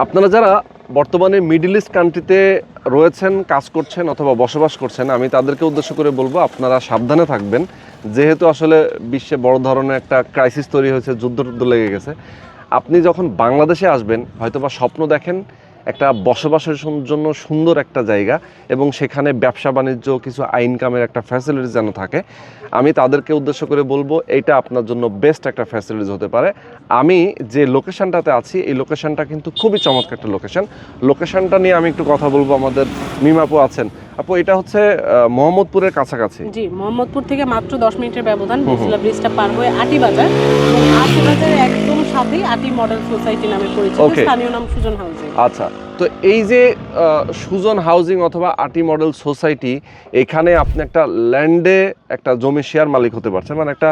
আপনারা যারা বর্তমানে মিডল ইস্ট কান্ট্রিতে রয়েছেন, কাজ করছেন অথবা বসবাস করছেন, আমি তাদেরকে উদ্দেশ্য করে বলবো আপনারা সাবধানে থাকবেন। যেহেতু আসলে বিশ্বে বড় ধরনের একটা ক্রাইসিস তৈরি হয়েছে, যুদ্ধ লেগে গেছে। আপনি যখন বাংলাদেশে আসবেন হয়তোবা স্বপ্ন দেখেন একটা বসবাসের জন্য সুন্দর একটা জায়গা এবং সেখানে ব্যবসা বাণিজ্য কিছু ইনকামের একটা ফ্যাসিলিটিস যেন থাকে। আমি তাদেরকে উদ্দেশ্য করে বলবো এইটা আপনার জন্য বেস্ট একটা ফ্যাসিলিটিস হতে পারে। আমি যে লোকেশনটাতে আছি এই লোকেশনটা কিন্তু খুবই চমৎকার একটা লোকেশনটা নিয়ে আমি একটু কথা বলবো। আমাদের মিমাপু আছেন। আপু, এটা হচ্ছে মোহাম্মদপুরের কাছাকাছি। জি, মোহাম্মদপুর থেকে মাত্র 10 মিনিটের ব্যবধান। বসিলা ব্রিজটা পার হয়ে আটি বাজার, এবং আটি বাজারের একদম সাথেই আটি মডেল সোসাইটি নামে পরিচিত, স্থানীয় নাম সুজন হাউজিং। আচ্ছা, তো এই যে সুজন হাউজিং অথবা আটি মডেল সোসাইটি, এখানে আপনি একটা ল্যান্ডে একটা জমি শেয়ার মালিক হতে পারছেন। মানে একটা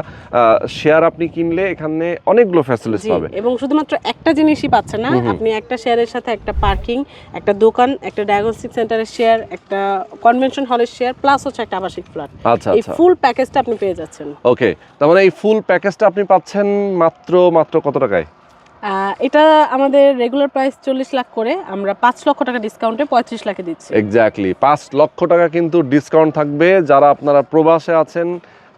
শেয়ার আপনি কিনলে এখানে অনেকগুলো ফ্যাসিলিটিস পাবে এবং শুধুমাত্র একটা জিনিসই পাচ্ছেন না, আপনি একটা শেয়ারের সাথে একটা পার্কিং, একটা দোকান, একটা ডায়াগনস্টিক সেন্টারের শেয়ার, একটা কনভেনশন হলের শেয়ার, প্লাস হচ্ছে একটা আবাসিক ফ্ল্যাট। আচ্ছা, এই ফুল প্যাকেজটা আপনি পেয়ে যাচ্ছেন। ওকে, তার মানে এই ফুল প্যাকেজটা আপনি পাচ্ছেন মাত্র কত টাকায়? এটা আমাদের রেগুলার প্রাইস 40 লাখ করে, আমরা 5 লক্ষ টাকা ডিসকাউন্টে 35 লাখে দিচ্ছি। এক্স্যাক্টলি 5 লক্ষ টাকা কিন্তু ডিসকাউন্ট থাকবে যারা আপনারা প্রবাসে আছেন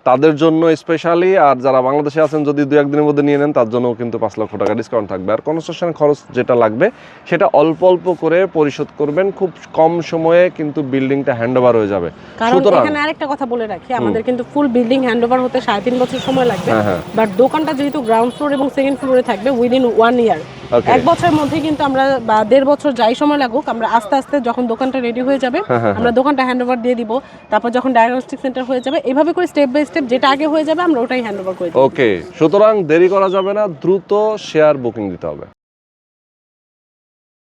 তাদের জন্য স্পেশালি, আর যারা বাংলাদেশে আছেন যদি 2-1 দিনের মধ্যে নিয়ে নেন তার জন্যও কিন্তু 5 লক্ষ টাকা ডিসকাউন্ট থাকবে। আর কনস্ট্রাকশন খরচ যেটা লাগবে সেটা অল্প অল্প করে পরিশোধ করবেন, খুব কম সময়ে কিন্তু বিল্ডিংটা হ্যান্ডওভার হয়ে যাবে। কারণ এখানে আরেকটা কথা বলে রাখি, আমাদের কিন্তু ফুল বিল্ডিং হ্যান্ডওভার হতে 3.5 বছর সময় লাগবে, বাট দোকানটা যেহেতু গ্রাউন্ড ফ্লোর এবং সেকেন্ড ফ্লোরে থাকবে উইদিন 1 ইয়ার, 1 বছরের মধ্যে কিন্তু আমরা, বা 1.5 বছর যাই সময় লাগুক, আমরা আস্তে আস্তে যখন দোকানটা রেডি হয়ে যাবে আমরা দোকানটা হ্যান্ডওভার দিয়ে দিব। তারপর যখন ডায়াগনস্টিক সেন্টার হয়ে যাবে, এভাবে করে স্টেপ বাই স্টেপ যেটা আগে হয়ে যাবে আমরা ওটাই হ্যান্ডওভার করে দেব। ওকে, সুতরাং দেরি করা যাবে না, দ্রুত শেয়ার বুকিং দিতে হবে।